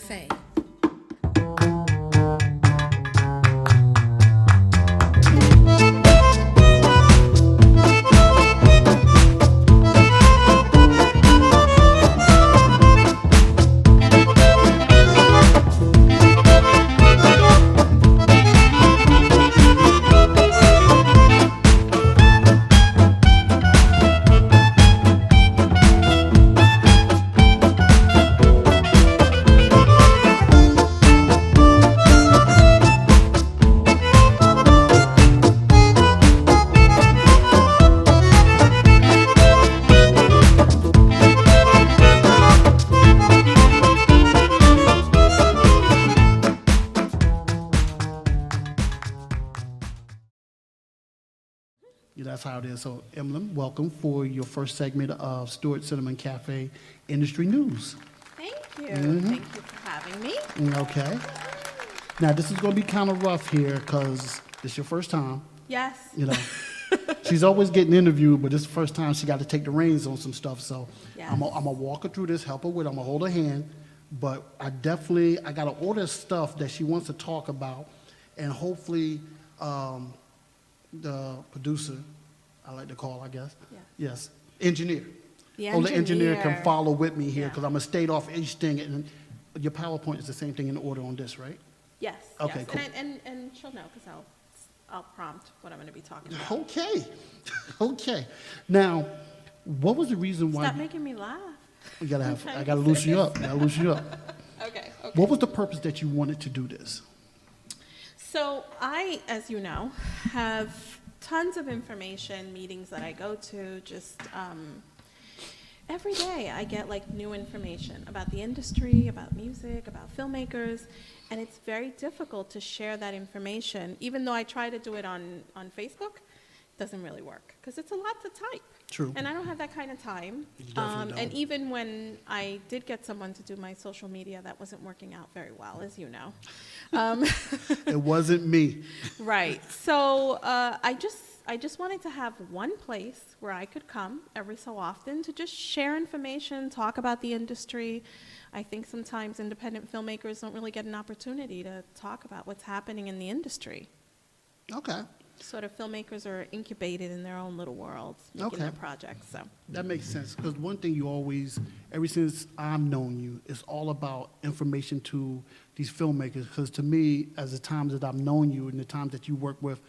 Cafe. Yeah, that's how it is. So, Emelyn, welcome for your first segment of Stuartcinema Cafe Industry News. Thank you. Thank you for having me. Okay. Now, this is going to be kind of rough here because this is your first time. Yes. You know, she's always getting interviewed, but this is the first time she got to take the reins on some stuff. So, Yes. I'm going to walk her through this, help her with it. I'm going to hold her hand. But I got to order stuff that she wants to talk about. And hopefully, the producer, I like to call, I guess. Yeah. Yes, engineer. The The engineer can engineer. follow with me here Yeah. because I'm going to state off each thing. And your PowerPoint is the same thing in order on this, right? Yes. Okay, yes. cool. And she'll know because I'll prompt what I'm going to be talking about. Okay. Okay. Now, what was the reason why Stop making me laugh. you gotta I'm have? trying I to gotta be loosen you serious. up. Gotta loosen you up. Okay. What was the purpose that you wanted to do this? So I, as you know, have tons of information, meetings that I go to, just every day I get like new information about the industry, about music, about filmmakers, and it's very difficult to share that information. Even though I try to do it on Facebook, it doesn't really work because it's a lot to type. True. And I don't have that kind of time. You definitely And don't. even when I did get someone to do my social media, that wasn't working out very well, as you know. It wasn't me. Right. So I just wanted to have one place where I could come every so often to just share information, talk about the industry. I think sometimes independent filmmakers don't really get an opportunity to talk about what's happening in the industry. Okay. Sort of filmmakers are incubated in their own little worlds, making Okay. their projects. So That makes sense. Because one thing you always, ever since I've known you, it's all about information to these filmmakers. Because to me, as the times that I've known you and the times that you work with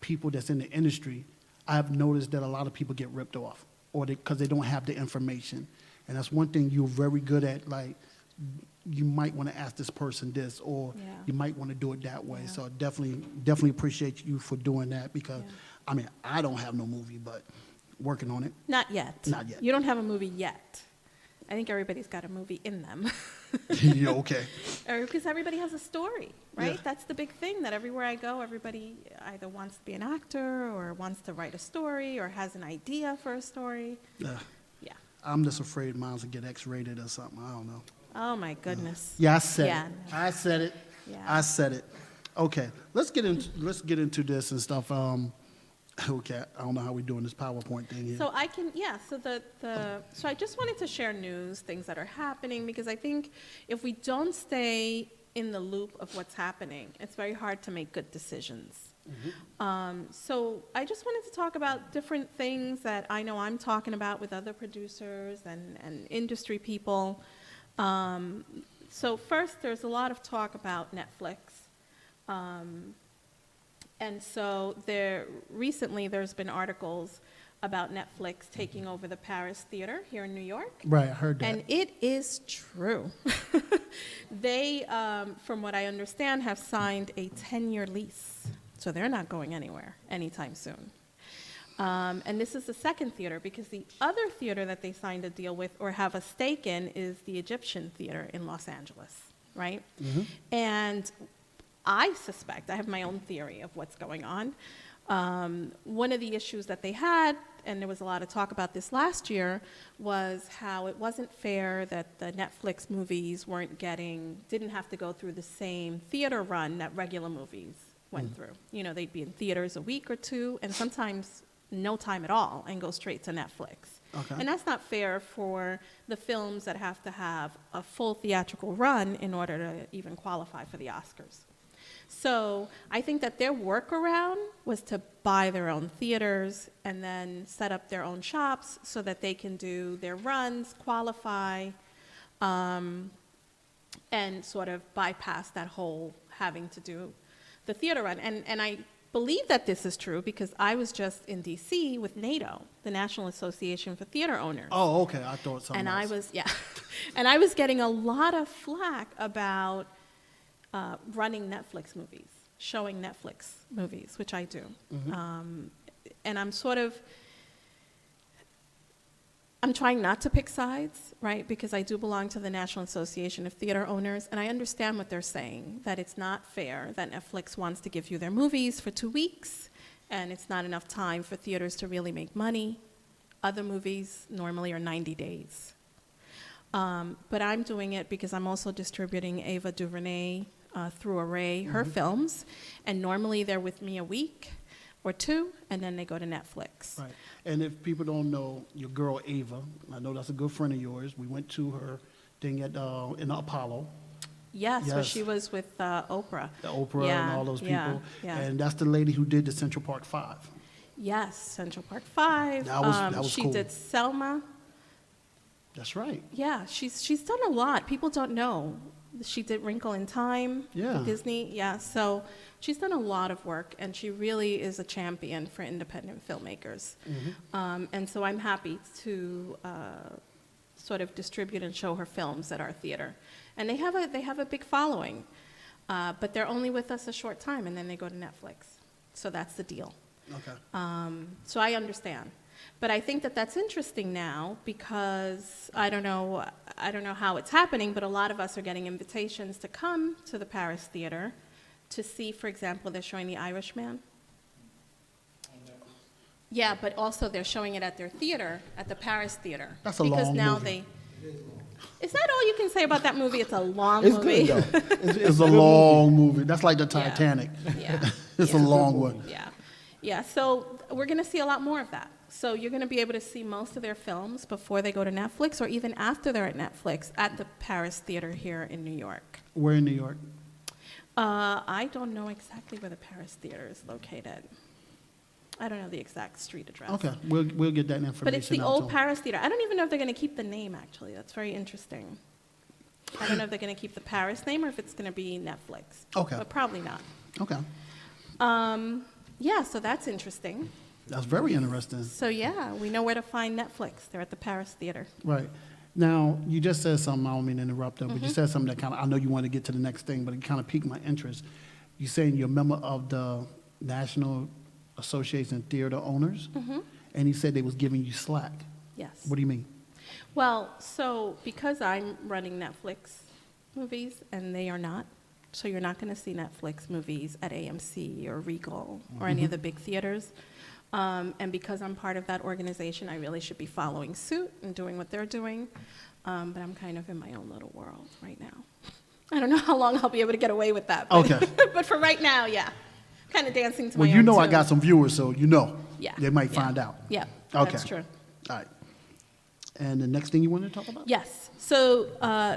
people that's in the industry, I've noticed that a lot of people get ripped off or because they don't have the information. And that's one thing you're very good at, like, you might want to ask this person this, or Yeah. you might want to do it that way. Yeah. So definitely appreciate you for doing that because, Yeah. I mean, I don't have no movie, but working on it. not yet. Not yet. You don't have a movie yet. I think everybody's got a movie in them. Yeah, okay. Because everybody has a story, right? Yeah. That's the big thing, that everywhere I go, everybody either wants to be an actor or wants to write a story or has an idea for a story. Yeah. Yeah. I'm just afraid mine's will get X-rated or something. I don't know. Oh, my goodness. Yeah, I said Yeah, it. no. I said it. Yeah. I said it. Okay, let's get into this and stuff. Okay, I don't know how we're doing this PowerPoint thing here. So I can, yeah, so I just wanted to share news, things that are happening, because I think if we don't stay in the loop of what's happening, it's very hard to make good decisions. So I just wanted to talk about different things that I know I'm talking about with other producers and industry people. So first, there's a lot of talk about Netflix. And so recently there's been articles about Netflix taking over the Paris Theater here in New York. Right, I heard that. And it is true. They, from what I understand, have signed a 10-year lease. So they're not going anywhere anytime soon. And this is the second theater, because the other theater that they signed a deal with or have a stake in is the Egyptian Theater in Los Angeles, right? Mm-hmm. And I suspect, I have my own theory of what's going on. One of the issues that they had, and there was a lot of talk about this last year, was how it wasn't fair that the Netflix movies didn't have to go through the same theater run that regular movies went through. You know, they'd be in theaters a week or two, and sometimes no time at all and go straight to Netflix. Okay. And that's not fair for the films that have to have a full theatrical run in order to even qualify for the Oscars. So I think that their workaround was to buy their own theaters and then set up their own shops so that they can do their runs, qualify, and sort of bypass that whole having to do the theater run. And I believe that this is true because I was just in D.C. with NATO, the National Association for Theater Owners. Oh, okay. I thought something else. And I was getting a lot of flack about running Netflix movies, showing Netflix movies, which I do. And I'm trying not to pick sides, right? Because I do belong to the National Association of Theater Owners, and I understand what they're saying, that it's not fair that Netflix wants to give you their movies for 2 weeks, and it's not enough time for theaters to really make money. Other movies normally are 90 days. But I'm doing it because I'm also distributing Ava DuVernay through Array, her films, and normally they're with me a week or two, and then they go to Netflix. Right. And if people don't know, your girl Ava, I know that's a good friend of yours. We went to her thing at in the Apollo. Yes, where Yes. she was with Oprah. The Oprah and all those people. Yeah. And that's the lady who did the Central Park 5. Yes, Central Park 5. That was she cool. did Selma. That's right. Yeah, she's done a lot. People don't know. She did Wrinkle in Time Yeah. for Disney. Yeah, so she's done a lot of work, and she really is a champion for independent filmmakers. And so I'm happy to sort of distribute and show her films at our theater. And they have a big following, but they're only with us a short time, and then they go to Netflix. So that's the deal. Okay. So I understand. But I think that that's interesting now because I don't know how it's happening, but a lot of us are getting invitations to come to the Paris Theater to see, for example, they're showing The Irishman. Yeah, but also they're showing it at their theater, at the Paris Theater. That's a because long now movie. Is that all you can say about that movie? It's a long It's movie. good, though. It's a long movie. That's like the Titanic. Yeah. It's Yeah. a long one. Yeah, so we're going to see a lot more of that. So you're going to be able to see most of their films before they go to Netflix or even after they're at Netflix at the Paris Theater here in New York. We're in New York. I don't know exactly where the Paris Theater is located. I don't know the exact street address. Okay, we'll get that information. But it's the out old to 'em. Paris Theater. I don't even know if they're going to keep the name, actually. That's very interesting. I don't know if they're going to keep the Paris name or if it's going to be Netflix. Okay. But probably not. Okay, Yeah, so that's interesting. that's very interesting. So yeah, we know where to find Netflix. They're at the Paris Theater. Right. Now, you just said something, I don't mean to interrupt them, but you said something that kind of, I know you want to get to the next thing, but it kind of piqued my interest. You're saying you're a member of the National Association of Theater Owners, and he said they was giving you slack. Yes. What do you mean? Well, so because I'm running Netflix movies and they are not, so you're not going to see Netflix movies at AMC or Regal or any of the big theaters. And because I'm part of that organization, I really should be following suit and doing what they're doing. But I'm kind of in my own little world right now. I don't know how long I'll be able to get away with that. But, Okay. but for right now, yeah. Kind of dancing to my Well, own you know I tune. got some viewers, so you know. Yeah. They might yeah, find out. Yeah, Okay. that's true. All right. And the next thing you want to talk about? Yes. So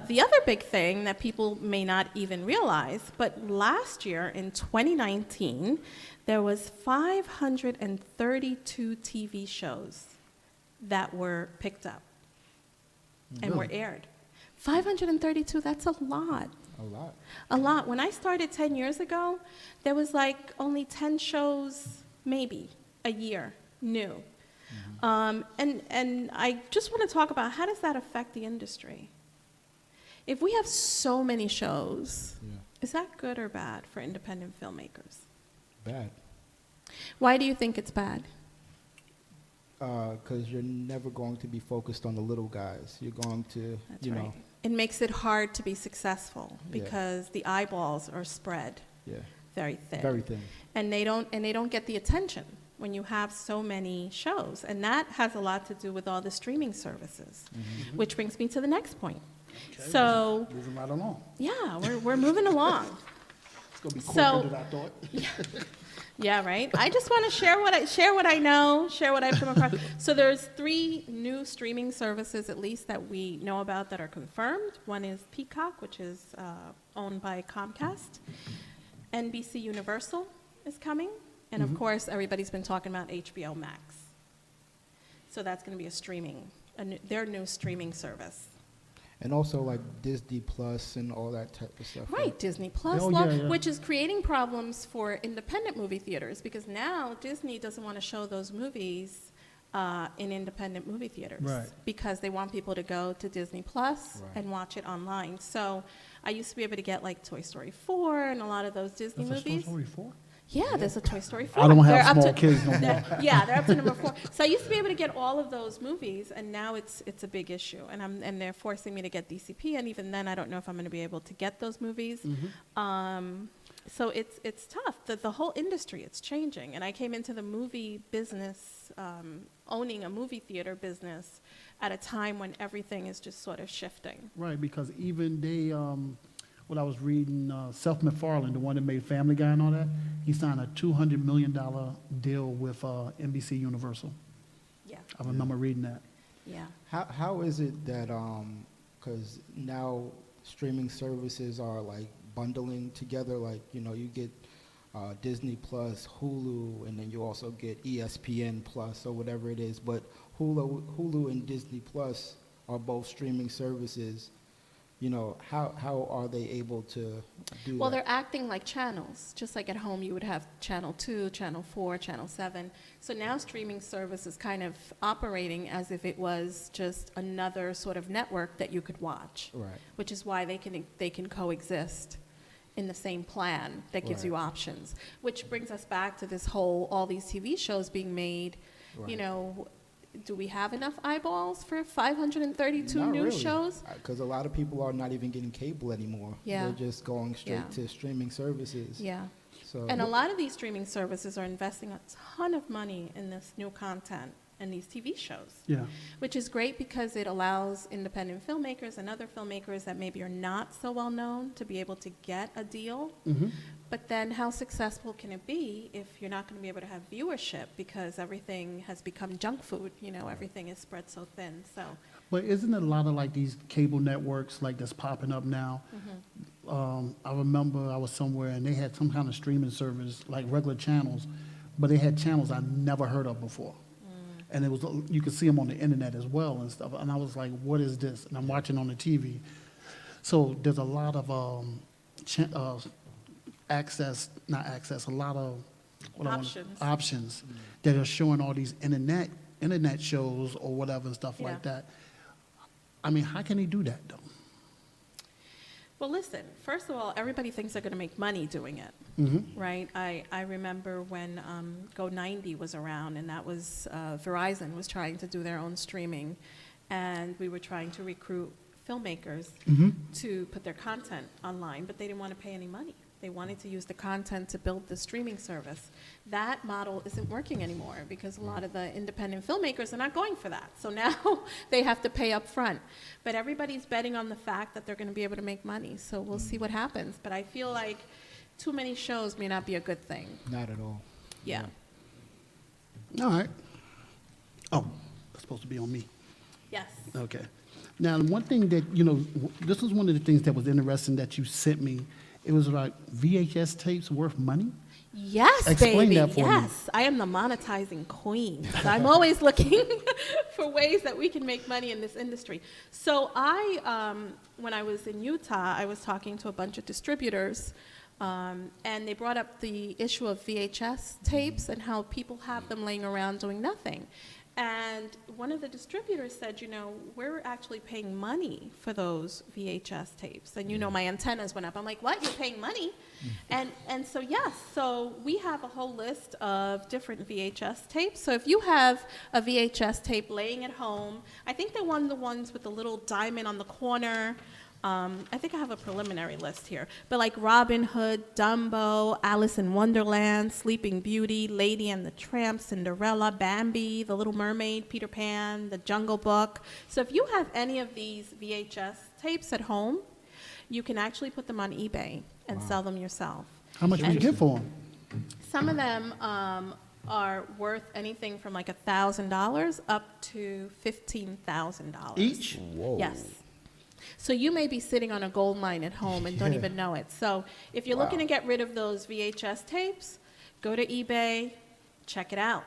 the other big thing that people may not even realize, but last year in 2019, there was 532 TV shows that were picked up and were Really? aired. 532, that's a lot. A lot. A lot. When I started 10 years ago, there was like only 10 shows, maybe, a year, new. And I just want to talk about how does that affect the industry? If we have so many shows, Yeah. is that good or bad for independent filmmakers? Bad. Why do you think it's bad? Because you're never going to be focused on the little guys. You're going to, That's you right. know. It makes it hard to be successful Yeah. because the eyeballs are spread Yeah. very thin. Very thin. And they don't get the attention when you have so many shows. And that has a lot to do with all the streaming services, which brings me to the next point. Okay, So, moving right along. yeah, we're moving along. It's going to be So- quicker than I thought. Yeah, right. I just want to share what I know, share what I've come across. So there's 3 new streaming services, at least, that we know about that are confirmed. One is Peacock, which is owned by Comcast. NBC Universal is coming, and of course, everybody's been talking about HBO Max. So that's going to be their new streaming service. And also like Disney Plus and all that type of stuff. Right, Disney Plus, Oh, yeah. which is creating problems for independent movie theaters because now Disney doesn't want to show those movies in independent movie theaters. Right. Because they want people to go to Disney Plus Right. and watch it online. So I used to be able to get like Toy Story 4 and a lot of those Disney That's a movies. Toy Story 4? Yeah, there's a Toy Story 4. I don't They're have up small to- kids no more. Yeah, they're up to number 4. So I used to be able to get all of those movies, and now it's a big issue. And they're forcing me to get DCP, and even then, I don't know if I'm going to be able to get those movies. So it's tough. The whole industry, it's changing. And I came into the movie business, owning a movie theater business, at a time when everything is just sort of shifting. Right, because even they, what I was reading, Seth MacFarlane, the one that made Family Guy and all that, he signed a $200 million deal with NBC Universal. Yeah, I remember reading that. yeah. How is it that, because now streaming services are like bundling together, like, you know, you get Disney Plus, Hulu, and then you also get ESPN Plus or whatever it is, but Hulu and Disney Plus are both streaming services. You know, how are they able to do Well, that? they're acting like channels. Just like at home, you would have Channel 2, Channel 4, Channel 7. So now streaming service is kind of operating as if it was just another sort of network that you could watch, Right. which is why they can coexist in the same plan that gives Right. you options. Which brings us back to this whole, all these TV shows being made, you Right. know, do we have enough eyeballs for 532 Not new really, shows? because a lot of people are not even getting cable anymore. Yeah. They're just going straight Yeah. to streaming services. Yeah. So And a lot of these streaming services are investing a ton of money in this new content and these TV shows, Yeah. which is great because it allows independent filmmakers and other filmmakers that maybe are not so well known to be able to get a deal. Mm-hmm. But then how successful can it be if you're not going to be able to have viewership because everything has become junk food, you know, everything is spread so thin. So, But isn't it a lot of like these cable networks like that's popping up now? I remember I was somewhere and they had some kind of streaming service, like regular channels, but they had channels I never heard of before. And it was, you could see them on the internet as well and stuff. And I was like, what is this? And I'm watching on the TV. So there's a lot of a lot of options that are showing all these internet shows or whatever and stuff like Yeah. that. I mean, how can they do that though? well, listen, first of all, everybody thinks they're going to make money doing it. Right? I remember when Go90 was around, and that was Verizon was trying to do their own streaming, and we were trying to recruit filmmakers to put their content online, but they didn't want to pay any money. They wanted to use the content to build the streaming service. That model isn't working anymore because a lot of the independent filmmakers are not going for that. So now they have to pay up front. But everybody's betting on the fact that they're going to be able to make money. So we'll see what happens. But I feel like too many shows may not be a good thing. not at all. Yeah. All right. Oh, that's supposed to be on me. Yes. Okay. Now, one thing that, you know, this was one of the things that was interesting that you sent me. It was like VHS tapes worth money? Yes, Explain baby. that for me. Yes, I am the monetizing queen. So I'm always looking for ways that we can make money in this industry. So when I was in Utah, I was talking to a bunch of distributors, and they brought up the issue of VHS tapes and how people have them laying around doing nothing. And one of the distributors said, you know, we're actually paying money for those VHS tapes. And, you know, my antennas went up. I'm like, what? You're paying money? And so, yes, so we have a whole list of different VHS tapes. So if you have a VHS tape laying at home, I think they want the ones with the little diamond on the corner. I think I have a preliminary list here, but like Robin Hood, Dumbo, Alice in Wonderland, Sleeping Beauty, Lady and the Tramp, Cinderella, Bambi, The Little Mermaid, Peter Pan, The Jungle Book. So if you have any of these VHS tapes at home, you can actually put them on eBay and sell them yourself. How much would you get for them? Some of them are worth anything from like $1,000 up to $15,000 Each? Whoa. Yes. So you may be sitting on a gold mine at home and don't Yeah. even know it. So if you're looking to get rid of those VHS tapes, go to eBay, check it out,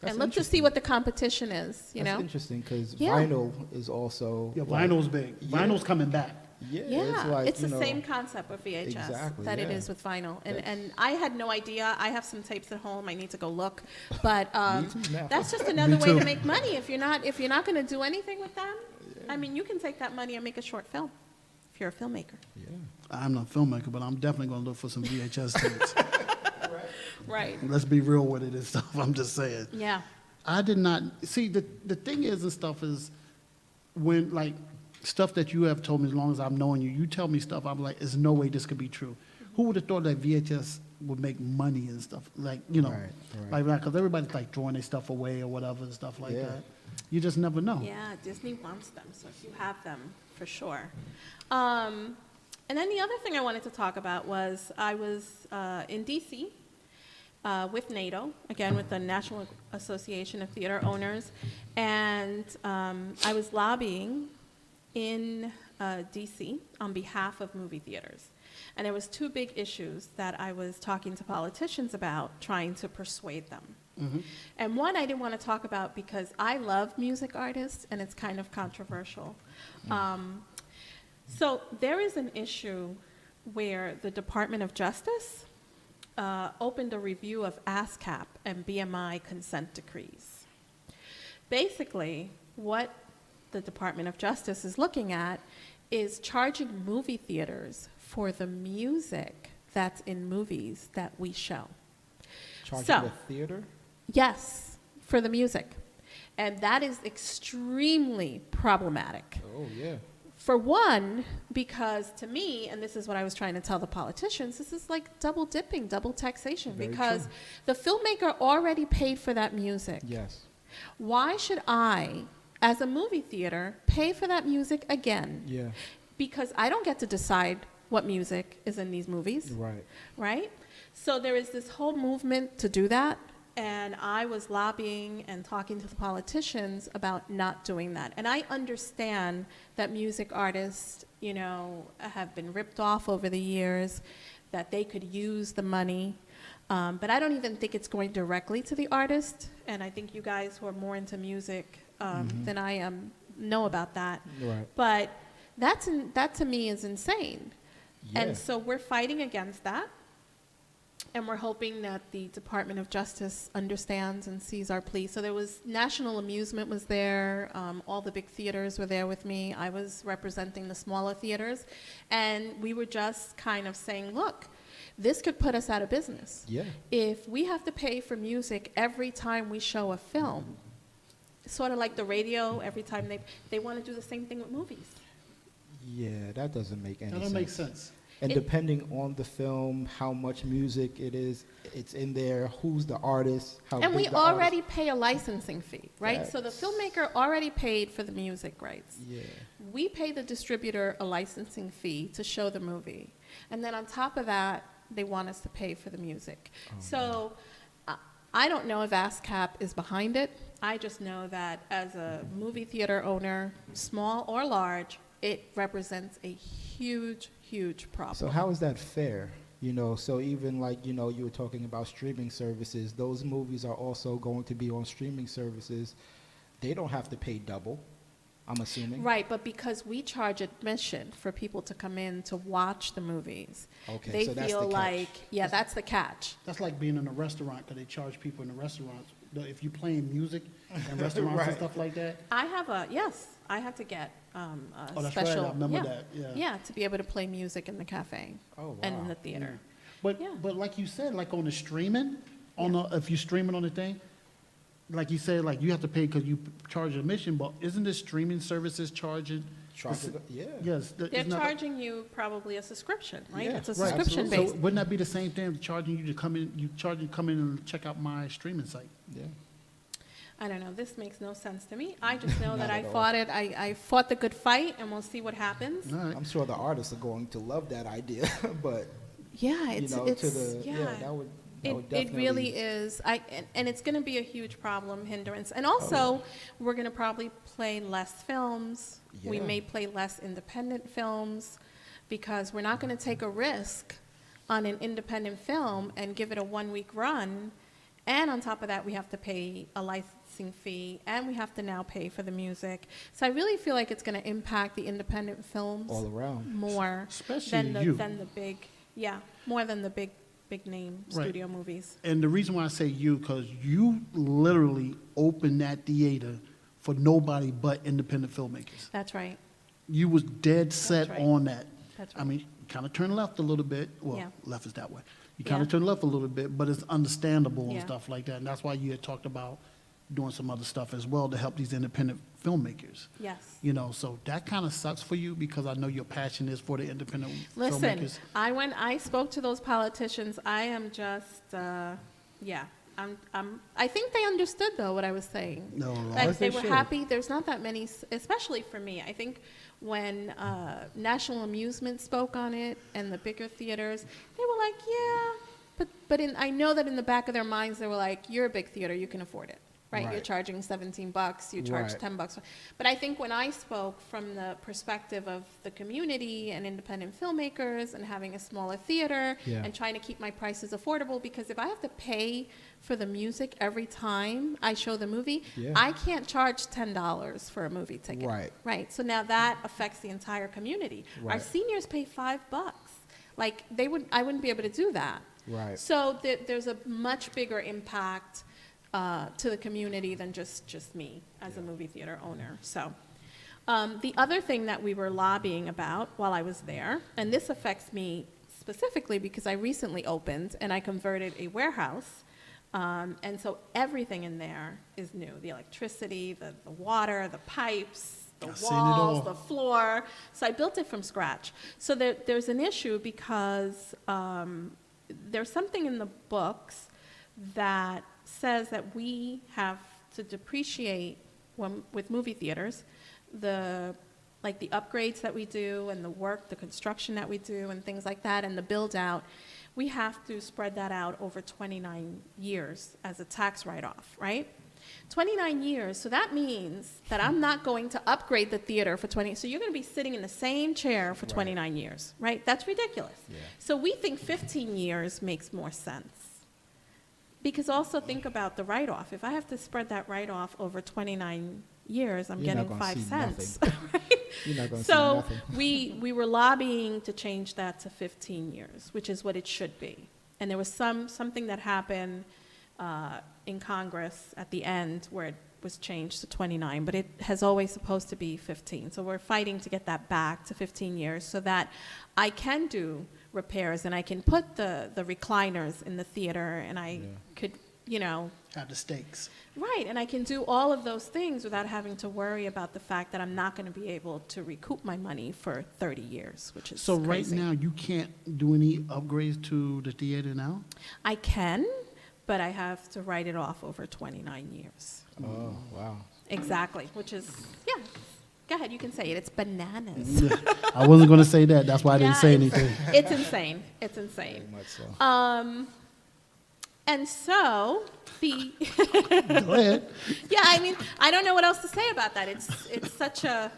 That's and look to see interesting. what the competition is. You That's know? interesting because Yeah. vinyl is also Yeah, like- vinyl's big. Yeah. Vinyl's coming back. Yeah, Yeah, it's the like, same concept with VHS Exactly, that it yeah. is with vinyl. That's- And I had no idea. I have some tapes at home. I need to go look. But Me too now. that's just another Me way to too. make money. If you're not going to do anything with them, I mean, you can take that money and make a short film if you're a filmmaker. Yeah. I'm not a filmmaker, but I'm definitely going to look for some VHS tapes. Right. Let's be real with it and stuff. I'm just saying. Yeah. I did not see the thing is and stuff is when like stuff that you have told me as long as I've known you, you tell me stuff. I'm like, there's no way this could be true. Who would have thought that VHS would make money and stuff like Right, right. like because everybody's like throwing their stuff away or whatever and stuff like Yeah. that. You just never know. Yeah, Disney wants them, so you have them for sure. And then the other thing I wanted to talk about was I was in D.C. With NATO, again with the National Association of Theater Owners, and I was lobbying in D.C. on behalf of movie theaters. And there was two big issues that I was talking to politicians about, trying to persuade them. Mm-hmm. And one I didn't want to talk about because I love music artists, and it's kind of controversial. So there is an issue where the Department of Justice opened a review of ASCAP and BMI consent decrees. Basically, what the Department of Justice is looking at is charging movie theaters for the music that's in movies that we show. Charging So- the theater? Yes, for the music. And that is extremely problematic. Oh, yeah. For one, because to me, and this is what I was trying to tell the politicians, this is like double dipping, double taxation, Very because true. the filmmaker already paid for that music. Yes. Why should I, as a movie theater, pay for that music again? Yeah. Because I don't get to decide what music is in these movies, Right. right? So there is this whole movement to do that. And I was lobbying and talking to the politicians about not doing that. And I understand that music artists, have been ripped off over the years, that they could use the money. But I don't even think it's going directly to the artist. And I think you guys who are more into music than I am know about that. Right. But that to me is insane. Yeah. And so we're fighting against that. And we're hoping that the Department of Justice understands and sees our plea. So there was National Amusement was there. All the big theaters were there with me. I was representing the smaller theaters. And we were just kind of saying, look, this could put us out of business. Yeah. If we have to pay for music every time we show a film, sort of like the radio, every time they want to do the same thing with movies. Yeah, that doesn't make any That sense. don't make sense. And It- depending on the film, how much music it is, it's in there, who's the artist, how And big we the artist- already pay a licensing fee, right? So the That's- filmmaker already paid for the music rights. Yeah. We pay the distributor a licensing fee to show the movie. And then on top of that, they want us to pay for the music. So I don't know if ASCAP is behind it. I just know that as a movie theater owner, small or large, it represents a huge, huge problem. So how is that fair? So even like, you were talking about streaming services, those movies are also going to be on streaming services. They don't have to pay double, I'm assuming. Right, but because we charge admission for people to come in to watch the movies, Okay, they so that's feel the catch. like, yeah, that's the catch. That's like being in a restaurant because they charge people in the restaurants. If you're playing music in restaurants Right. and stuff like that. I had to get a Oh, that's right. special. I remember yeah, that. Yeah. Yeah, to be able to play music in the cafe Oh, and in wow. the theater. But Yeah. but like you said, like on the streaming, if you streaming on the thing, like you said, like you have to pay because you charge admission. But isn't the streaming services charging? Yeah. Yes. They're isn't that- charging you probably a subscription, right? Yeah, It's a right, subscription absolutely. based. So wouldn't that be the same thing? Charging you to come in, come in and check out my streaming site. Yeah. I don't know. This makes no sense to me. I just know that Not I at all. fought it. I fought the good fight, and we'll see what happens. All right. I'm sure the artists are going to love that idea, but Yeah, it's to the yeah. That would It really definitely- is. And it's going to be a huge problem, hindrance. And also, we're going to probably play less films. We Yeah. may play less independent films because we're not going to take a risk on an independent film and give it a 1-week run. And on top of that, we have to pay a licensing fee, and we have to now pay for the music. So I really feel like it's going to impact the independent films all around. more Especially you. than the big, more than the big name Right. studio movies. And the reason why I say you, because you literally opened that theater for nobody but independent filmmakers. That's right. You was dead set right. on that. That's I right. mean, kind of turn left a little bit. Well, Yeah. left is that way. You kind Yeah. of turn left a little bit, but it's understandable and Yeah. stuff like that. And that's why you had talked about doing some other stuff as well to help these independent filmmakers. Yes. You know, so that kind of sucks for you because I know your passion is for the independent Listen, filmmakers. when I spoke to those politicians, I am just, I think they understood though what I was saying. No, Like As they they were should. happy. There's not that many, especially for me. I think when National Amusement spoke on it and the bigger theaters, they were like, yeah, but I know that in the back of their minds they were like, you're a big theater, you can afford it. Right, you're Right. charging $17, you charge Right. $10. But I think when I spoke from the perspective of the community and independent filmmakers and having a smaller theater Yeah. and trying to keep my prices affordable, because if I have to pay for the music every time I show the movie, Yeah. I can't charge $10 for a movie ticket. Right. Right. So now that affects the entire community. Our Right. seniors pay $5. Like I wouldn't be able to do that. Right. So there's a much bigger impact to the community than just me as a movie theater owner. So the other thing that we were lobbying about while I was there, and this affects me specifically because I recently opened and I converted a warehouse, and so everything in there is new. The electricity, the water, the pipes, the I've seen it all. walls, the floor. So I built it from scratch. So there's an issue because there's something in the books that says that we have to depreciate with movie theaters the upgrades that we do and the work, the construction that we do and things like that and the build out. We have to spread that out over 29 years as a tax write-off, right? 29 years, so that means that I'm not going to upgrade the theater for 20, so you're going to be sitting in the same chair for 29 years, right? That's ridiculous. Yeah. So we think 15 years makes more sense. Because also think about the write-off. If I have to spread that write-off over 29 years, I'm You're not getting gonna 5 see cents. You're not going to see So nothing. we were lobbying to change that to 15 years, which is what it should be. And there was something that happened in Congress at the end where it was changed to 29, but it has always supposed to be 15. So we're fighting to get that back to 15 years so that I can do repairs and I can put the recliners in the theater and I could, Have the stakes. right, and I can do all of those things without having to worry about the fact that I'm not going to be able to recoup my money for 30 years, which is So right crazy. now, you can't do any upgrades to the theater now? I can, but I have to write it off over 29 years. Oh, wow. Exactly, which is, yeah. Go ahead, you can say it. It's bananas. I wasn't going to say that. That's why I didn't Yeah, say it's- anything. It's insane. It's insane. Very much so. And so the Go ahead. yeah, I mean, I don't know what else to say about that. It's such How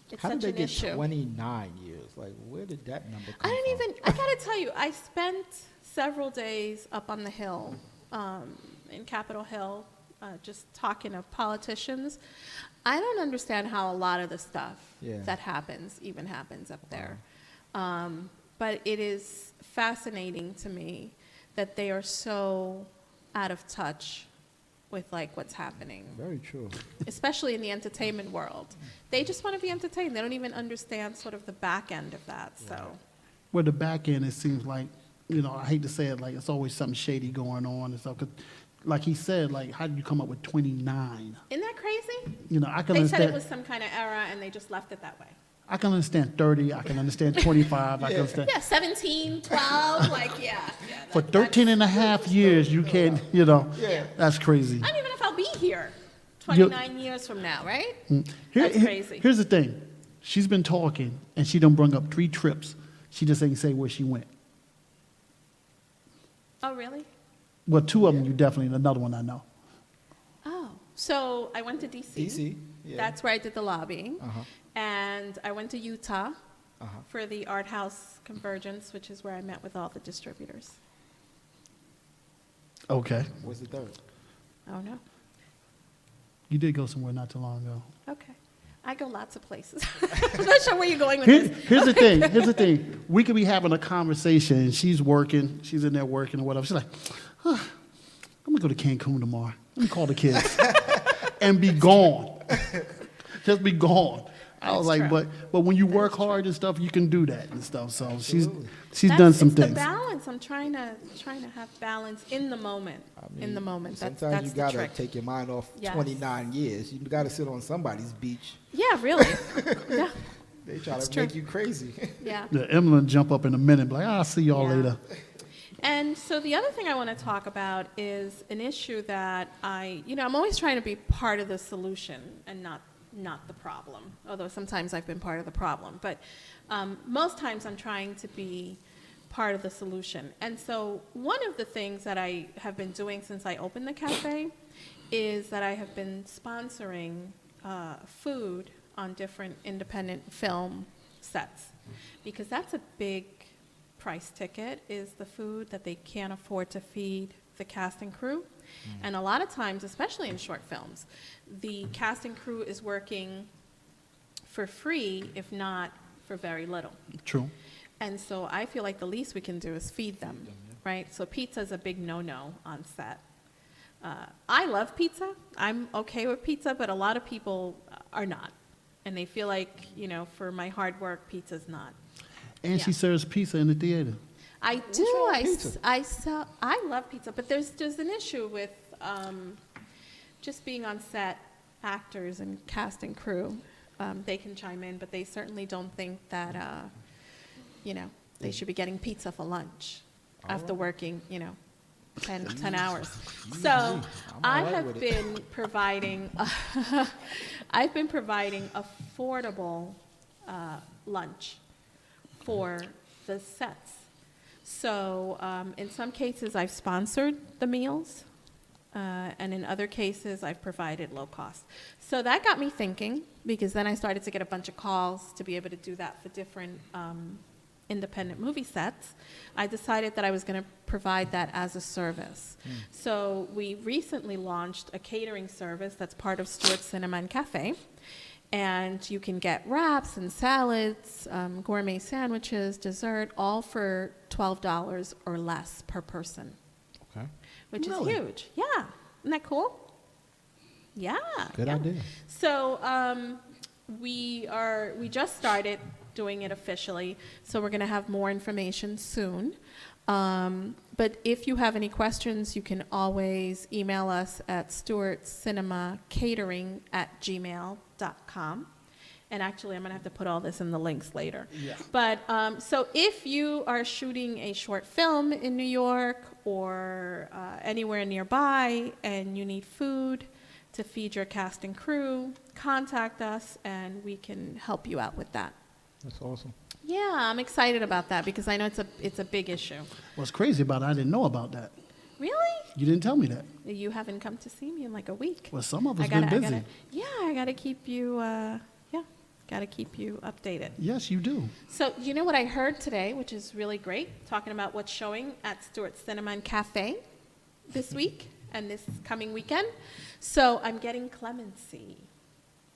did such they an get issue. 29 years? Like, where did that number come I don't from? even. I gotta tell you, I spent several days up on the Hill, in Capitol Hill, just talking to politicians. I don't understand how a lot of the stuff Yeah. that even happens up there. But it is fascinating to me that they are so out of touch with like what's happening, Very true. especially in the entertainment world. They just want to be entertained. They don't even understand sort of the back end of that. So. Where the back end, it seems like, I hate to say it, like it's always something shady going on and stuff. 'Cause like he said, like, how did you come up with 29? Isn't that crazy? I can They said understand. it was some kind of error and they just left it that way. I can understand 30. I can understand 25. I can understand. Yeah, 17, 12, like, yeah. For 13 and a half years, you can't, that's crazy. I don't even know if I'll be here 29 years from now, right? That's crazy. Here's the thing. She's been talking, and she done brung up 3 trips. She just ain't say where she went. Oh, really? Well, two of them you definitely, and another one I know. Oh, so I went to DC. DC, yeah. That's where I did the lobbying. Uh-huh. And I went to Utah Uh-huh. for the Art House Convergence, which is where I met with all the distributors. Okay. What's the third? Oh, no. You did go somewhere not too long ago. Okay. I go lots of places. I'm not sure where you're going with this. Here's the thing. Here's the thing. We could be having a conversation, and she's working. She's in there working or whatever. She's like, I'm going to go to Cancun tomorrow. Let me call the kids. And be gone. Just be gone. I was That's like, true. but when you work hard and stuff, you can do that and stuff. So Absolutely. she's done some It's things. the balance. I'm trying to have balance in the moment. In the moment. Sometimes That's you the gotta trick. take your mind off Yes. 29 years. You gotta sit on somebody's beach. Yeah, really. Yeah. They try It's to true. make you crazy. Yeah. Yeah, Emelyn jump up in a minute, be like, I'll see y'all Yeah. later. And so the other thing I want to talk about is an issue that I'm always trying to be part of the solution and not the problem, although sometimes I've been part of the problem. But most times I'm trying to be part of the solution. And so one of the things that I have been doing since I opened the cafe is that I have been sponsoring food on different independent film sets, because that's a big price ticket, is the food that they can't afford to feed the cast and crew. And a lot of times, especially in short films, the cast and crew is working for free, if not for very little. True. And so I feel like the least we can do is feed them, right? So pizza is a big no-no on set. I love pizza. I'm okay with pizza, but a lot of people are not. And they feel like, for my hard work, pizza's not. And she Yeah. serves pizza in the theater. I do. wrong with pizza? I love pizza, but there's an issue with just being on set. Actors and cast and crew, they can chime in, but they certainly don't think that they should be getting pizza for lunch after working 10 hours. So I'm I all right have with it. been providing I've been providing affordable lunch for the sets. So in some cases, I've sponsored the meals, and in other cases, I've provided low cost. So that got me thinking, because then I started to get a bunch of calls to be able to do that for different independent movie sets. I decided that I was going to provide that as a service. So we recently launched a catering service that's part of Stuartcinema and Cafe. And you can get wraps and salads, gourmet sandwiches, dessert, all for $12 or less per person, Okay. which Really? is huge. Yeah. Isn't that cool? Yeah. Good yeah. idea. So we just started doing it officially, so we're going to have more information soon. But if you have any questions, you can always email us at stuartcinemacatering@gmail.com. And actually, I'm going to have to put all this in the links later. Yeah. But so if you are shooting a short film in New York or anywhere nearby and you need food to feed your cast and crew, contact us and we can help you out with that. That's awesome. Yeah, I'm excited about that because I know it's a big issue. What's crazy about it, I didn't know about that. Really? You didn't tell me that. You haven't come to see me in like a week. Well, some of us I gotta, been busy. I gotta keep you. Gotta keep you updated. Yes, you do. So you know what I heard today, which is really great, talking about what's showing at Stuartcinema and Cafe this week and this coming weekend. So I'm getting Clemency,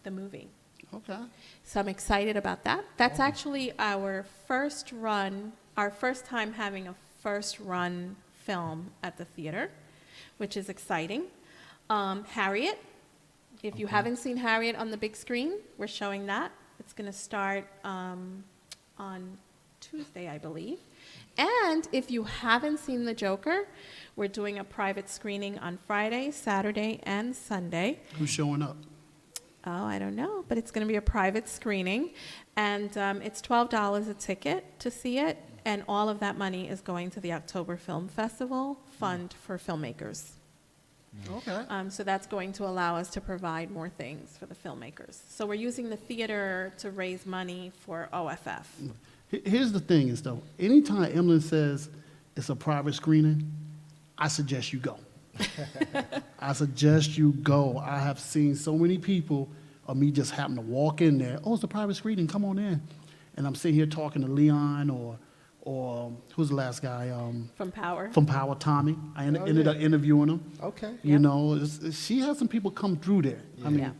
the movie. Okay. So I'm excited about that. That's actually our first time having a first run film at the theater, which is exciting. Harriet, if you haven't seen Harriet on the big screen, we're showing that. It's going to start on Tuesday, I believe. And if you haven't seen The Joker, we're doing a private screening on Friday, Saturday, and Sunday. Who's showing up? Oh, I don't know, but it's going to be a private screening, and it's $12 a ticket to see it, and all of that money is going to the October Film Festival Fund for Filmmakers. Okay. So that's going to allow us to provide more things for the filmmakers. So we're using the theater to raise money for OFF. Here's the thing is, though, anytime Emelyn says it's a private screening, I suggest you go. I suggest you go. I have seen so many people, or me just happen to walk in there. Oh, it's a private screening. Come on in. And I'm sitting here talking to Leon or who's the last guy? From Power. From Power, Tommy. I Oh, ended yeah. up interviewing him. Okay. You Yep. know, she has some people come through there. I mean, Yeah.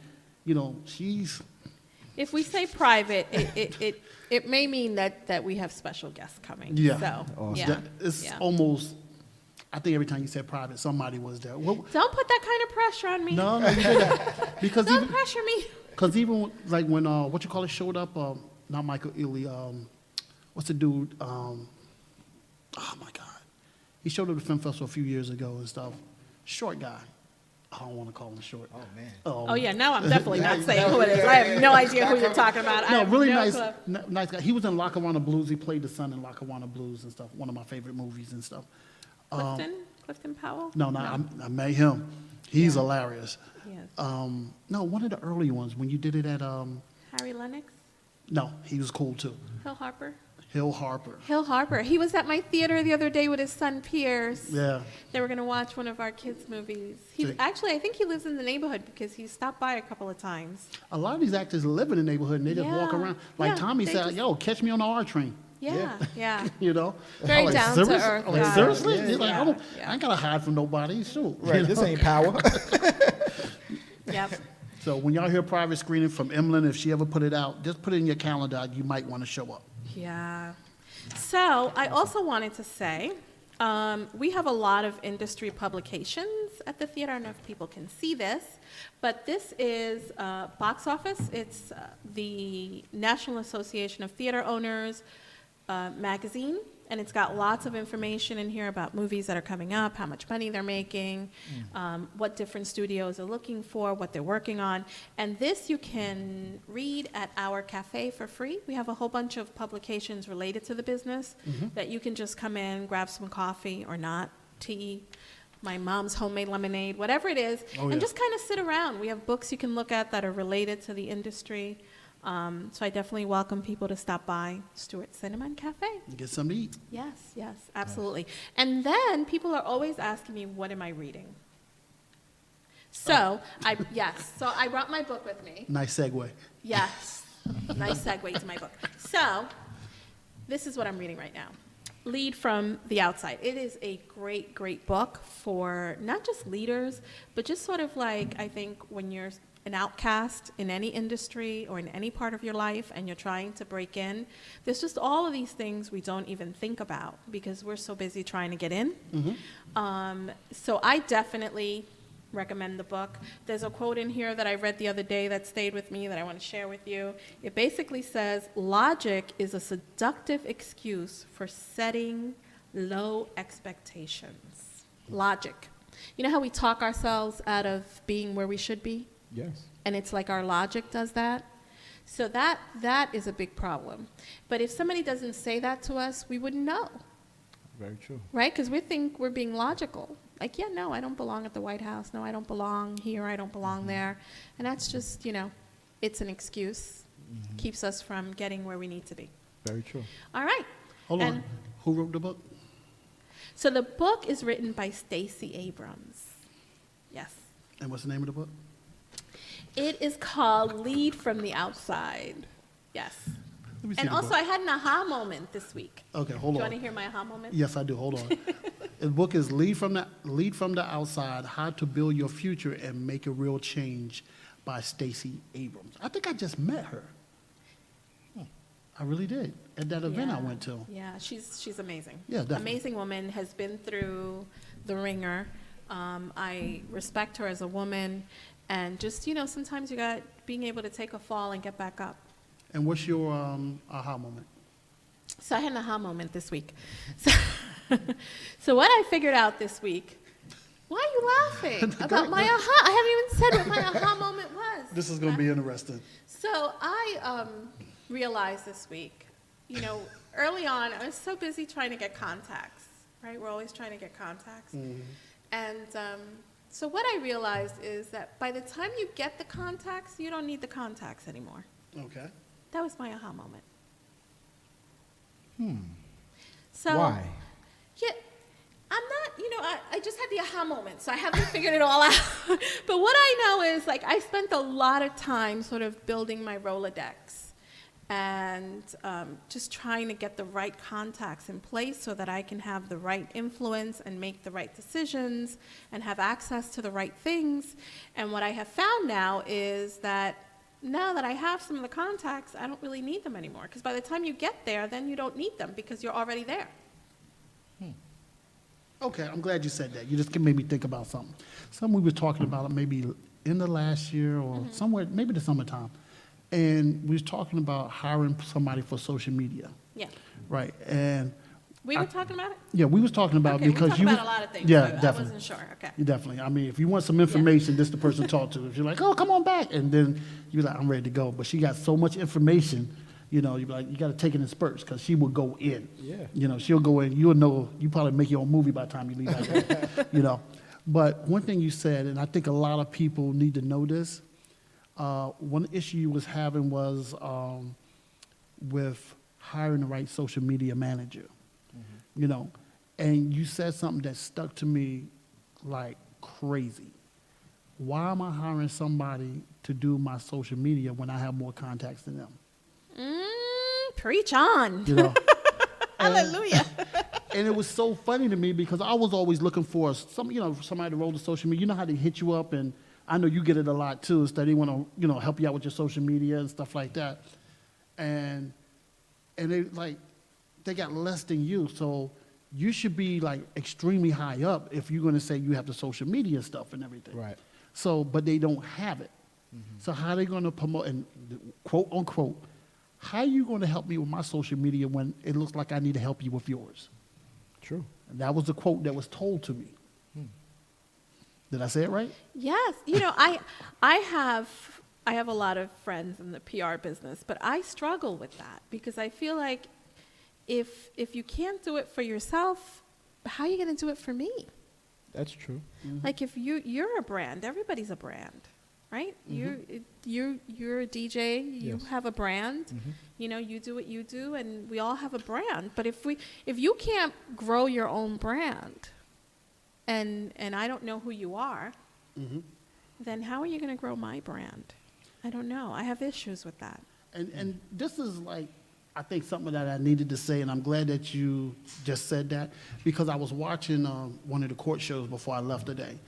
you know, she's. If we say private, it may mean that we have special guests coming. Yeah. So, Awesome. yeah. It's yeah. almost. I think every time you said private, somebody was there. Well, Don't put that kind of pressure on me. no, you didn't. Because Don't even, pressure me. cause even like when what you call it showed up, not Michael Ealy, what's the dude? Oh my God, he showed up at the film festival a few years ago and stuff. Short guy. I don't want to call him short. Oh, man. Oh, yeah, now I'm definitely not saying who it is. I have no idea who you're talking about. I No, have really no nice, clue. nice guy. He was in Lackawanna Blues. He played the son in Lackawanna Blues and stuff. One of my favorite movies and stuff. Clifton Powell? No, I met him. He's Yeah. hilarious. Yes. No, one of the early ones when you did it at Harry Lennox? no, he was cool too. Hill Harper? Hill Harper. Hill Harper. He was at my theater the other day with his son Pierce. Yeah. They were going to watch one of our kids' movies. See. Actually, I think he lives in the neighborhood because he stopped by a couple of times. A lot of these actors live in the neighborhood and they just walk Yeah. around. Like Yeah, Tommy they said, just- yo, catch me on the R train. Yeah, yeah. You know? Very I'm like, down to "Serious?" earth I'm like, guy. seriously? Yeah, He's like, yeah, I yeah. ain't got to hide from nobody. Shoot. Right. You This know? ain't power. Yep. So when y'all hear private screening from Emelyn, if she ever put it out, just put it in your calendar. You might want to show up. Yeah. So I also wanted to say, we have a lot of industry publications at the theater. I don't know if people can see this, but this is Box Office. It's the National Association of Theater Owners magazine, and it's got lots of information in here about movies that are coming up, how much money they're making, what different studios are looking for, what they're working on. And this you can read at our cafe for free. We have a whole bunch of publications related to the business that you can just come in, grab some coffee or not, tea, my mom's homemade lemonade, whatever it is, Oh, yeah. and just kind of sit around. We have books you can look at that are related to the industry. So I definitely welcome people to stop by Stuartcinema and Cafe. Get something to eat. Yes, yes, absolutely. And then people are always asking me, what am I reading? So, so I brought my book with me. Nice segue. Yes, nice segue to my book. So, this is what I'm reading right now. Lead from the Outside. It is a great, great book for not just leaders, but just sort of like, I think when you're an outcast in any industry or in any part of your life and you're trying to break in, there's just all of these things we don't even think about because we're so busy trying to get in. So I definitely recommend the book. There's a quote in here that I read the other day that stayed with me that I want to share with you. It basically says, logic is a seductive excuse for setting low expectations. Logic. You know how we talk ourselves out of being where we should be? Yes. And it's like our logic does that. So that is a big problem. But if somebody doesn't say that to us, we wouldn't know, Very true. right? Because we think we're being logical. Like, yeah, no, I don't belong at the White House. No, I don't belong here. I don't belong there. And that's just, it's an excuse. Keeps us from getting where we need to be. Very true. All right. Hold And- on. Who wrote the book? So the book is written by Stacey Abrams. Yes. And what's the name of the book? It is called Lead from the Outside. Yes. Let me see And the also, book. I had an aha moment this week. Okay, Do hold you on. want to hear my aha moment? Yes, I do. Hold on. The book is Lead from the Outside: How to Build Your Future and Make a Real Change by Stacey Abrams. I think I just met her. I really did at that event I Yeah. went to. Yeah, she's amazing. Yeah, definitely. Amazing woman, has been through the ringer. I respect her as a woman. And just, sometimes you got being able to take a fall and get back up. And what's your aha moment? So I had an aha moment this week. So what I figured out this week, why are you laughing about my aha? I haven't even said what my aha moment was. This is going to be interesting. So I realized this week, early on, I was so busy trying to get contacts, right? We're always trying to get contacts. And so what I realized is that by the time you get the contacts, you don't need the contacts anymore. Okay. That was my aha moment. So, Why? yeah, I'm not, I just had the aha moment, so I haven't figured it all out. But what I know is, like, I spent a lot of time sort of building my Rolodex and just trying to get the right contacts in place so that I can have the right influence and make the right decisions and have access to the right things. And what I have found now is that now that I have some of the contacts, I don't really need them anymore. Because by the time you get there, then you don't need them because you're already there. Okay, I'm glad you said that. You just made me think about something. Something we were talking about maybe in the last year or somewhere, maybe the summertime. And we was talking about hiring somebody for social media, Yeah. right? And We were talking about it? yeah, we was talking about Okay, we because talk you about was- a lot of things. Yeah, so I definitely. wasn't sure. Okay. You definitely. I mean, if you want some information, this is the person to talk to. If you're like, oh, come on back, and then you're like, I'm ready to go. But she got so much information, you know, you're like, you got to take it in spurts because she will go in. Yeah. You know, she'll go in. You'll know. You probably make your own movie by the time you leave out there. You know. But one thing you said, and I think a lot of people need to know this. One issue you was having was with hiring the right social media manager. You know, and you said something that stuck to me like crazy. Why am I hiring somebody to do my social media when I have more contacts than them? Preach on. You know, Hallelujah. and it was so funny to me because I was always looking for somebody to roll the social media. You know how they hit you up, and I know you get it a lot too. Is that they want to help you out with your social media and stuff like that, and they got less than you, so you should be like extremely high up if you're going to say you have the social media stuff and everything. Right. So, but they don't have it. So how are they going to promote, and quote unquote, how are you going to help me with my social media when it looks like I need to help you with yours? True. And that was the quote that was told to me. Did I say it right? Yes. I have a lot of friends in the PR business, but I struggle with that because I feel like if you can't do it for yourself, how are you going to do it for me? That's true. Like if you're a brand, everybody's a brand, right? You're a DJ, you Yes. have a brand, you do what you do, and we all have a brand. But if you can't grow your own brand, and I don't know who you are, then how are you going to grow my brand? I don't know. I have issues with that. And this is like, I think something that I needed to say, and I'm glad that you just said that, because I was watching one of the court shows before I left today,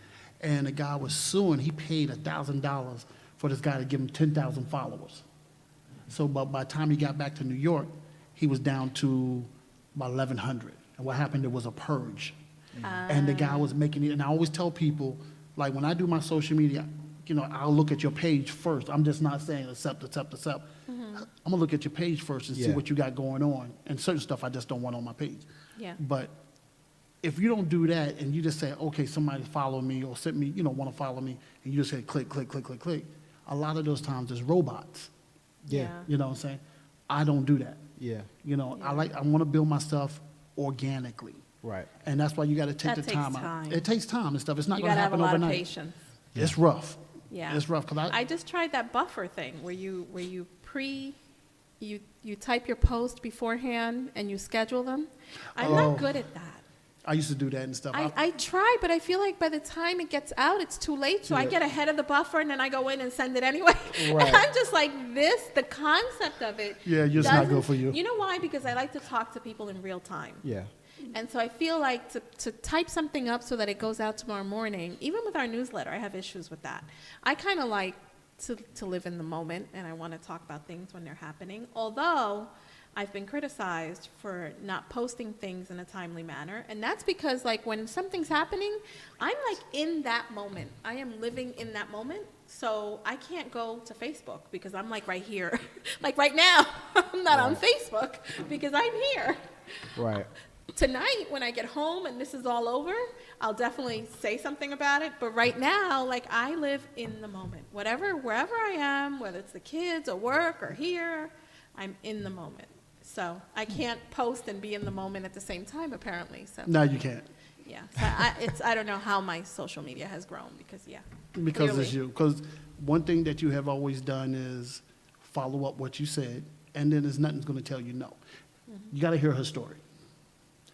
and the guy was suing. He paid $1,000 for this guy to give him 10,000 followers. So by the time he got back to New York, he was down to about 1,100. And what happened, there was a purge. And the guy was making it, and I always tell people, like when I do my social media, I'll look at your page first. I'm just not saying accept. I'm gonna look at your page first and see Yeah. what you got going on. And certain stuff I just don't want on my page. Yeah. But if you don't do that and you just say, okay, somebody follow me or send me, want to follow me, and you just say click, click, click, click, click, a lot of those times there's robots. Yeah. You know what I'm saying? I don't do that. Yeah. I want to build my stuff organically. Right. And that's why you got to take That the takes time time. out. It takes time and stuff. It's not You going got to to have a happen lot overnight. of patience. It's rough. Yeah. It's rough because I just tried that buffer thing where you type your post beforehand and you schedule them. I'm not good at that. I used to do that and stuff. I try, but I feel like by the time it gets out, it's too late. So I get ahead of the buffer and then I go in and send it anyway. Right. And I'm just like the concept of it. Yeah, it's not good doesn't- for you. You know why? Because I like to talk to people in real time. Yeah. And so I feel like to type something up so that it goes out tomorrow morning, even with our newsletter, I have issues with that. I kind of like to live in the moment, and I want to talk about things when they're happening. Although I've been criticized for not posting things in a timely manner, and that's because like when something's happening, I'm like in that moment. I am living in that moment, so I can't go to Facebook because I'm like right here. Like right now, I'm not on Facebook because I'm here. Right. Tonight, when I get home and this is all over, I'll definitely say something about it. But right now, like I live in the moment. Wherever I am, whether it's the kids or work or here, I'm in the moment. So I can't post and be in the moment at the same time, apparently. So No, you can't. yeah, so I don't know how my social media has grown because Because clearly. it's you. Because one thing that you have always done is follow up what you said, and then there's nothing's going to tell you no. You got to hear her story.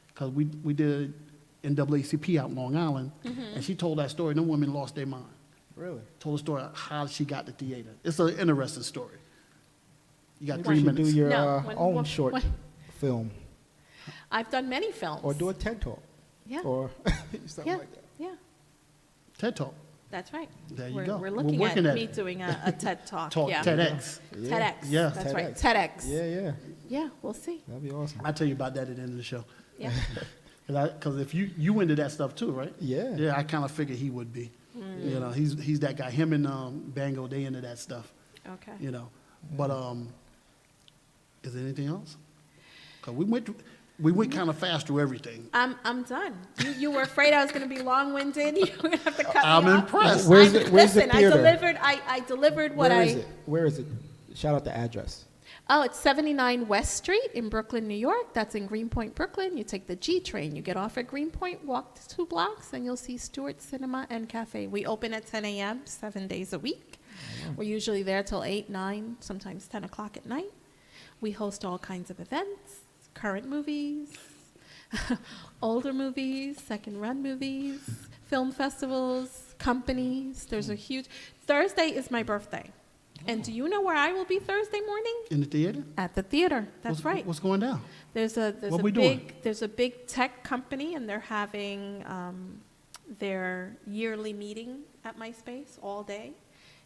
Because we did NAACP out in Long Island, and she told that story, and them women lost their mind. Really? Told the story of how she got the theater. It's an interesting story. You got You 3 should do minutes. your No, own short film, I've done many films. or do a TED Talk, Yeah, or something yeah, like that. yeah, TED Talk. that's right. There you We're- go. We're We're looking working at at me it. doing a TED Talk, Talk yeah. TEDx. Yeah. TEDx, Yeah. that's right, TEDx. TEDx. Yeah. Yeah, we'll see, That'd be awesome. I'll tell you about that at the end of the show. yeah. Because if you into that stuff too, right? Yeah. Yeah, I kind of figured he would be. Mm. You know, he's that guy. Him and Bango, they into that stuff. Okay. You know, but is there anything else? Because we went kind of fast through everything. I'm done. You were afraid I was going to be long-winded. You were going to have to cut I'm me off. impressed. Where's I- the listen, theater? I delivered what Where is it? Where is it? Shout out the address. Oh, it's 79 West Street in Brooklyn, New York. That's in Greenpoint, Brooklyn. You take the G train. You get off at Greenpoint, walk 2 blocks, and you'll see Stuartcinema and Cafe. We open at 10 a.m., 7 days a week. We're usually there till 8, 9, sometimes 10 o'clock at night. We host all kinds of events, current movies, older movies, second-run movies, film festivals, companies. There's a huge... Thursday is my birthday. And do you know where I will be Thursday morning? In the theater? At the theater. That's right. What's going down? There's a What we doing? big tech company, and they're having their yearly meeting at my space all day.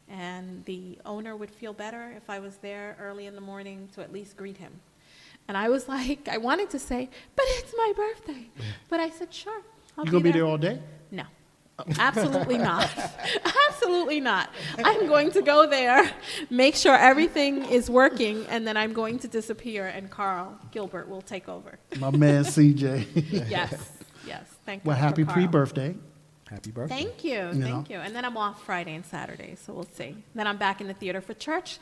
And the owner would feel better if I was there early in the morning to at least greet him. And I was like, I wanted to say, but it's my birthday. But I said, sure, I'll You gonna be there all day? No, absolutely not. Absolutely not. I'm going to go there, make sure everything is working, and then I'm going to disappear, and Carl Gilbert will take over. My man CJ. Yes, yes. Thank you. Well, happy pre-birthday. Happy birthday. Thank you, You thank you. And then I'm off Friday and Saturday, so we'll see. Then I'm back in the theater for church.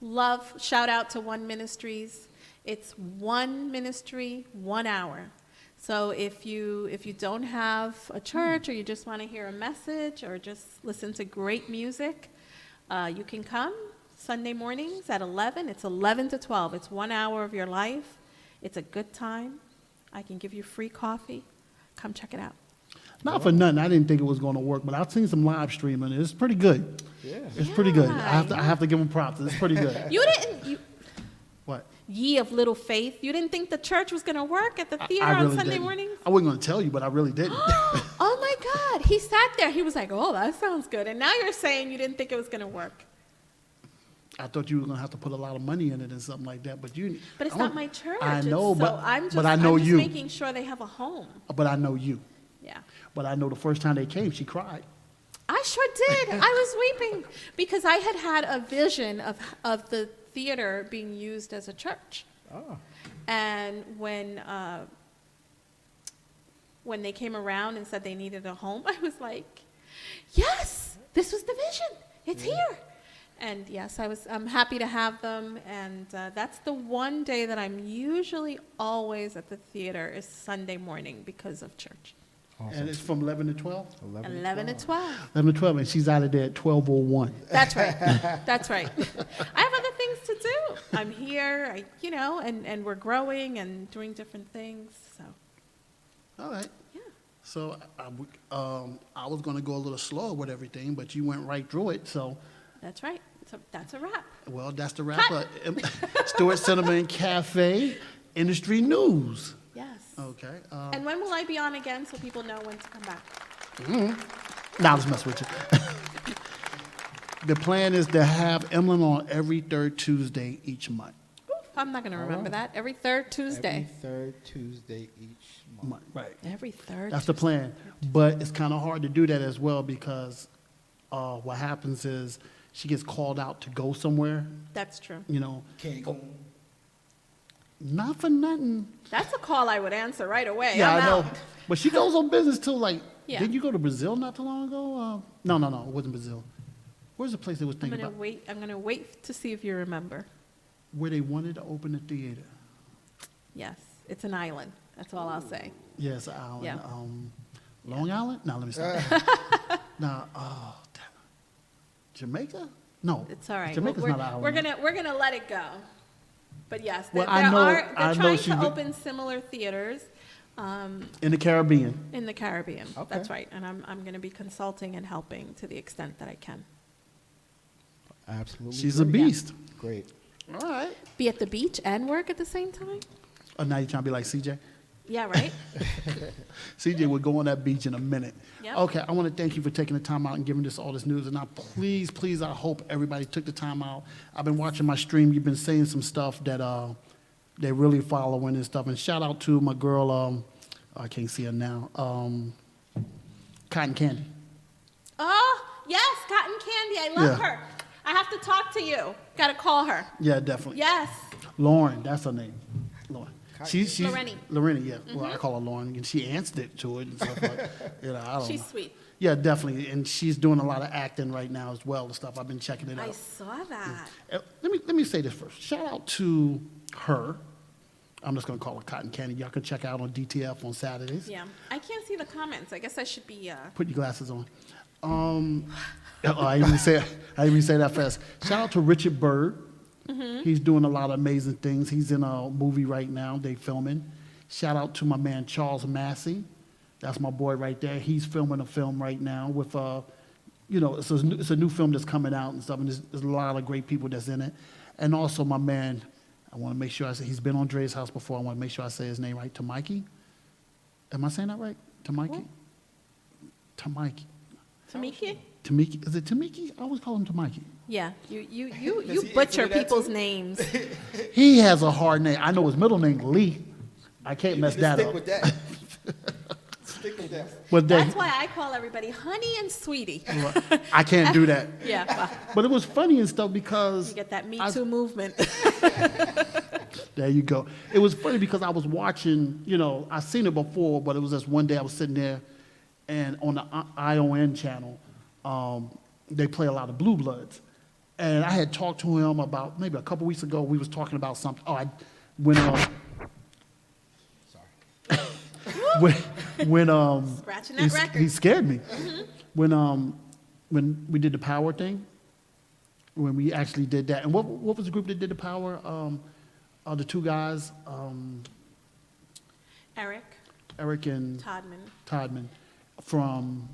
Love, shout out to One Ministries. It's one ministry, 1 hour. So if you don't have a church, or you just want to hear a message, or just listen to great music, you can come Sunday mornings at 11. It's 11 to 12. It's 1 hour of your life. It's a good time. I can give you free coffee. Come check it out. Not for nothing, I didn't think it was going to work, but I've seen some live streaming. It's pretty good. Yeah. It's pretty good. I Yeah. have to give them props. It's pretty good. You What? ye of little faith. You didn't think the church was going to work at the theater I on really Sunday didn't. mornings? I wasn't going to tell you, but I really didn't. Oh my God. He sat there. He was like, oh, that sounds good. And now you're saying you didn't think it was going to work. I thought you were going to have to put a lot of money in it and something like that, but you. But it's not my church. I know, so but I'm just, but I know I'm just you. making sure they have a home. But I know you. Yeah. But I know the first time they came, she cried. I sure did. I was weeping because I had a vision of the theater being used as a church. Oh. And when they came around and said they needed a home, I was like, yes, this was the vision. It's here. And yes, I'm happy to have them. And that's the one day that I'm usually always at the theater is Sunday morning because of church. Awesome. And it's from 11 to 12? 11 to 12. 11 to 12, and she's out of there at 12:01. That's right. That's right. I have other things to do. I'm here, and we're growing and doing different things. So, All right. yeah. So I was going to go a little slower with everything, but you went right through it. So, That's right. So that's a wrap. well, that's the wrap up. Stuartcinema and Cafe, industry news. Yes. Okay. And when will I be on again so people know when to come back? Now let's mess with you. The plan is to have Emelyn on every third Tuesday each month. I'm not going to remember that. Every third Tuesday. Every third Tuesday each month. Right. Every third That's the plan. But it's kind of hard to do that as well because what happens is she gets called out to go somewhere, That's true. Can't go. Not for nothing. That's a call I would answer right away. Yeah, I'm I know. out. But she goes on business too. Like, Yeah. didn't you go to Brazil not too long ago? No, it wasn't Brazil. Where's the place they was I'm thinking going to about? wait. I'm going to wait to see if you remember. Where they wanted to open a theater. Yes. It's an island. That's all I'll say. Yes, Island. Yeah. Long Island? No, let me stop. No, damn. Jamaica? No. It's all right. Jamaica's We're- not an island. We're gonna let it go. But yes, Well, they're I know trying she's to been- open similar theaters. In the Caribbean. in the Caribbean. Okay. That's right. And I'm going to be consulting and helping to the extent that I can. Absolutely. She's a great. beast. Great. All right. Be at the beach and work at the same time? Oh, now you're trying to be like CJ? Yeah, right? CJ would go on that beach in a minute. Yep. Okay, I want to thank you for taking the time out and giving us all this news. And now, please, I hope everybody took the time out. I've been watching my stream. You've been saying some stuff that they're really following and stuff. And shout out to my girl, I can't see her now, Cotton Candy. Oh, yes, Cotton Candy. I love her. I have to talk to you. Got to call her. Yeah, definitely. Yes. Lauren, that's her name. Lauren. She's Loreni. Loreni, yeah. Well, I call her Lauren, and she answered it to it and stuff like. I don't She's know. sweet. Yeah, definitely, and she's doing a lot of acting right now as well and stuff. I've been checking it I out. saw that. Let me say this first. Shout out to her. I'm just gonna call her Cotton Candy. Y'all can check out on DTF on Saturdays. Yeah. I can't see the comments. I guess I should be. Put your glasses on. I didn't even say that fast. Shout out to Richard Bird. He's doing a lot of amazing things. He's in a movie right now. They filming. Shout out to my man Charles Massey. That's my boy right there. He's filming a film right now with it's a new film that's coming out and stuff. And there's a lot of great people that's in it. And also my man, I want to make sure I say he's been on Dres house before. I want to make sure I say his name right. Tamiki. Am I saying that right? Tamiki. Tamiki. Tamiki? Tamiki. Is it Tamiki? I always call him Tamiki. Yeah. You he butcher answer that people's too? names. He has a hard name. I know his middle name, Lee. I can't mess that Stick up. with that. Stick with that. But they, That's why I call everybody honey and sweetie. I can't do that. Yeah. Well, But it was funny and stuff because you get that Me I- Too movement. There you go. It was funny because I was watching, I seen it before, but it was just one day I was sitting there and on the ION channel, they play a lot of Blue Bloods. And I had talked to him about maybe a couple weeks ago. We was talking about something. Oh, I went when Scratching that record. he scared me. When we did the power thing, when we actually did that. And what was the group that did the power? The two guys, Eric Eric and Todman from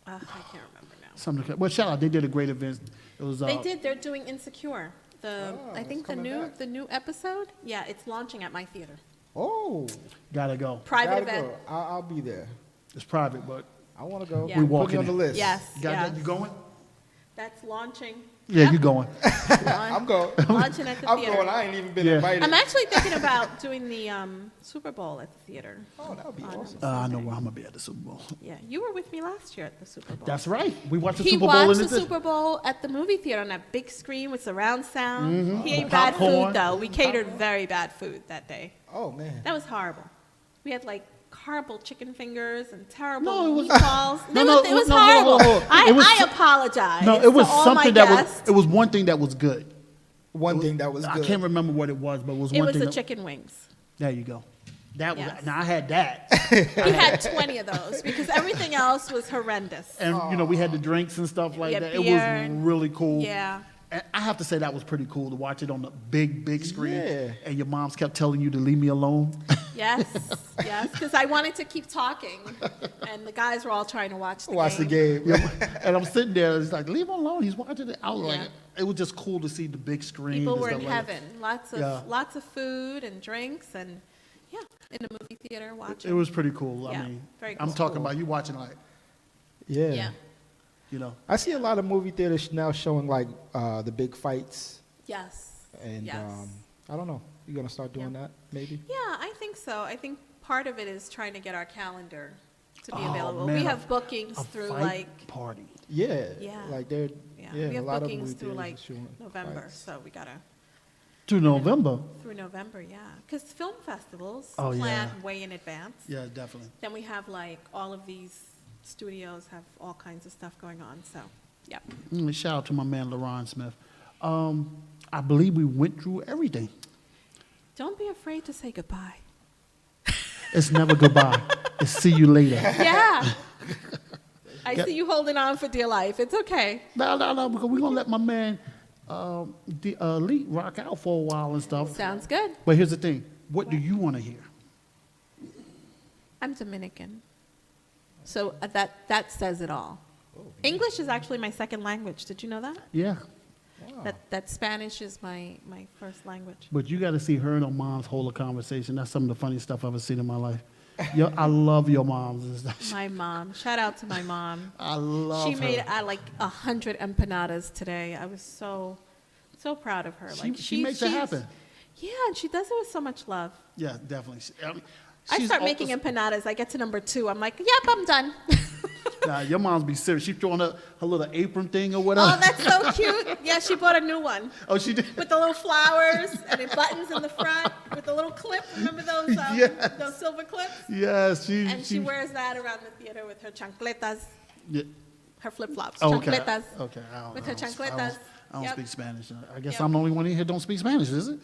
I can't remember now. something. Well, shout out, they did a great event. It was They did. They're doing Insecure. I it's think the coming back. new episode. Yeah, it's launching at my theater. Oh, Gotta go. Private gotta event. go. I'll be there. It's private, but I want to go. Yeah. Put We me walking on the it. list. Yes. got yes. that? You going? That's launching. Yeah, Yep. you going. I'm going. Launching at the I'm theater. going. I ain't even been Yeah. invited. I'm actually thinking about doing the Super Bowl at the theater. Oh, that would be on awesome. I know where I'm gonna be at the Super Bowl. Yeah, you were with me last year at the Super Bowl. That's right. We watched the He Super Bowl in watched the the Super Bowl at the movie theater on that big screen with surround sound. He ate The bad popcorn. food though. We catered very bad food that day. Oh man. That was horrible. We had like horrible chicken fingers and terrible No, it was- meatballs. No, it was no, horrible. hold on. It was- I apologize. No, it was to all something my that guests. was. It was one thing that was good. One thing that was I good. can't remember what it was, but it was It one was thing. the that- chicken wings. There you go. That was. Yes. Now I had that, He had 20 of those because everything else was horrendous. and we had the drinks and stuff like had that. beer It was and- really cool. Yeah. And I have to say that was pretty cool to watch it on the big screen. Yeah. And your moms kept telling you to leave me alone. Yes, yes, because I wanted to keep talking, and the guys were all trying to watch the Watch the game. game. And I'm sitting there, it's like, leave him alone. He's watching it. I was Yeah. like, it was just cool to see the big screen. People and were in stuff like that. heaven. Lots of food and drinks, and yeah, in the movie theater watching. It was pretty cool. Yeah, I mean, very I'm cool. talking about you watching like, Yeah. Yeah. I see a lot of movie theaters now showing like the big fights, Yes. and yes. I don't know. You gonna start doing Yeah. that maybe? Yeah, I think so. I think part of it is trying to get our calendar to be Oh, available. man, we have bookings a through fight like party. Yeah. Yeah. Like they're yeah, yeah. we a have lot of bookings movie through theaters like are showing November, fights. so we gotta To November. through November, yeah, because film festivals Oh, plan yeah. way in advance. Yeah, definitely. Then we have like all of these studios have all kinds of stuff going on. So, yeah. Shout out to my man, LaRon Smith. I believe we went through everything. Don't be afraid to say goodbye. It's never goodbye. It's see you later. Yeah. I Yeah. see you holding on for dear life. It's okay. No, because we're going to let my man Lee rock out for a while and stuff. Sounds good. But here's the thing. What do you want to hear? I'm Dominican. So that says it all. English is actually my second language. Did you know that? Yeah. Wow. That Spanish is my first language. But you got to see her and her mom's hold a conversation. That's some of the funniest stuff I've ever seen in my life. I love your moms. My mom. Shout out to my mom. I love She her. made like 100 empanadas today. I was so proud of her. She makes it happen. Yeah, and she does it with so much love. Yeah, definitely. I She's start making empanadas. I get to number 2. I'm like, yep, I'm done. Nah, your mom's be serious. She's throwing her little apron thing or whatever. Oh, that's so cute. Yeah, she bought a new one. Oh, she did? With the little flowers and the buttons in the front with the little clip. Remember those Yes. those silver clips? Yes. She wears that around the theater with her chancletas, Yeah. her flip-flops. Oh, okay. Chancletas. Okay. With her chancletas. I don't Yep. speak Spanish. I guess Yep. I'm the only one in here who don't speak Spanish, is it?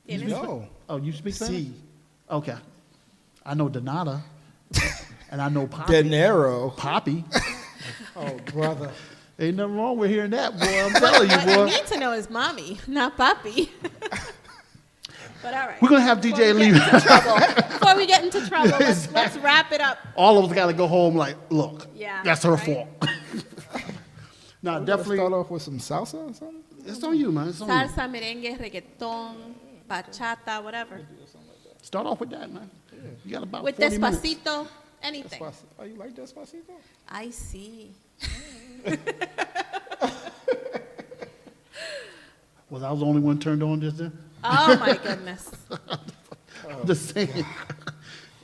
Tienes- No. Oh, you speak Spanish? See. Okay. I know Donata. And I know Poppy. Dinero. Poppy. Oh, brother. Ain't nothing wrong with hearing that, boy. I'm telling you, What you boy. need to know is mommy, not papi. But all right. We're going to have DJ leave. Before we get into trouble, let's wrap it up. All of us got to go home like, look, Yeah, that's her right. fault. No, We're definitely. start off with some salsa or something. It's on you, man. It's on you. Salsa, merengue, reggaeton, bachata, whatever. Start off with that, man. You got about With 40 minutes. Despacito, anything. Oh, you like Despacito? I see. Was I the only one turned on just then? Oh my goodness. I'm just saying.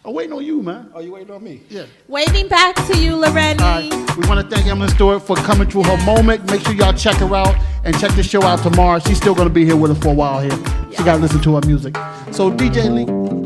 I'm waiting on you, man. Oh, you waiting on me? Yeah. Waving back to you, Loreni. All right. We want to thank Emelyn Stuart for coming through her moment. Make sure y'all check her out and check the show out tomorrow. She's still going to be here with us for a while here. She got to listen to her music. So, DJ Lee.